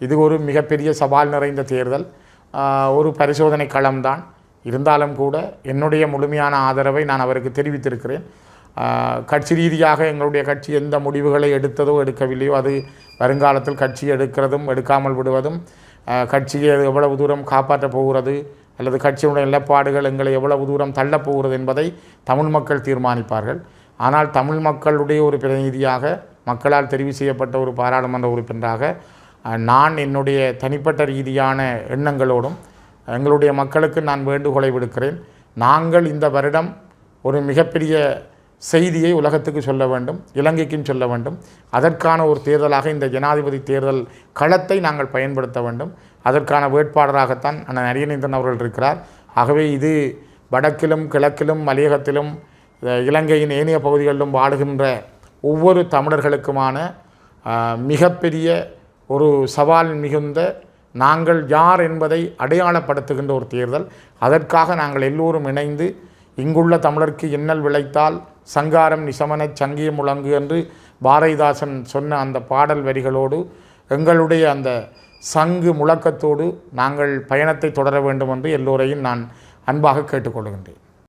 இது ஒரு மிகப்பெரிய சவால் நிறைந்த தேர்தல், ஒரு பரிசோதனை களம்தான். இருந்தாலும் கூட என்னுடைய முழுமையான ஆதரவை நான் அவருக்கு தெரிவித்திருக்கிறேன். கட்சி ரீதியாக எங்களுடைய கட்சி எந்த முடிவுகளை எடுத்ததோ எடுக்கவில்லையோ அது வருங்காலத்தில் கட்சி எடுக்கிறதும் எடுக்காமல் விடுவதும், கட்சியை எவ்வளவு தூரம் காப்பாற்றப் போகிறது அல்லது கட்சியுடைய நிலப்பாடுகள் எங்களை எவ்வளவு தூரம் தள்ளப் போகிறது என்பதை தமிழ் மக்கள் தீர்மானிப்பார்கள். ஆனால் தமிழ் மக்களுடைய ஒரு பிரதிநிதியாக, மக்களால் தெரிவு செய்யப்பட்ட ஒரு பாராளுமன்ற உறுப்பினராக நான் என்னுடைய தனிப்பட்ட ரீதியான எண்ணங்களோடும் எங்களுடைய மக்களுக்கு நான் வேண்டுகோளை விடுக்கிறேன். நாங்கள் இந்த வருடம் ஒரு மிகப்பெரிய செய்தியை உலகத்துக்கு சொல்ல வேண்டும், இலங்கைக்கும் சொல்ல வேண்டும். அதற்கான ஒரு தேர்தலாக இந்த ஜனாதிபதி தேர்தல் களத்தை நாங்கள் பயன்படுத்த வேண்டும். அதற்கான வேட்பாளராகத்தான் அண்ணன் அரியநேந்திரன் அவர்கள் இருக்கிறார். ஆகவே இது வடக்கிலும் கிழக்கிலும் மலையகத்திலும் இலங்கையின் ஏனைய பகுதிகளிலும் வாழுகின்ற ஒவ்வொரு தமிழர்களுக்குமான மிகப்பெரிய ஒரு சவால் மிகுந்த, நாங்கள் யார் என்பதை அடையாளப்படுத்துகின்ற ஒரு தேர்தல். அதற்காக நாங்கள் எல்லோரும் இணைந்து, இங்குள்ள தமிழருக்கு இன்னல் விளைத்தால் சங்காரம் நிசமன சங்கிய முழங்கு என்று பாரதிதாசன் சொன்ன அந்த பாடல் வரிகளோடு எங்களுடைய அந்த சங்கு முழக்கத்தோடு நாங்கள் பயணத்தை தொடர வேண்டும் என்று எல்லோரையும் நான் அன்பாக கேட்டுக்கொள்கின்றேன்.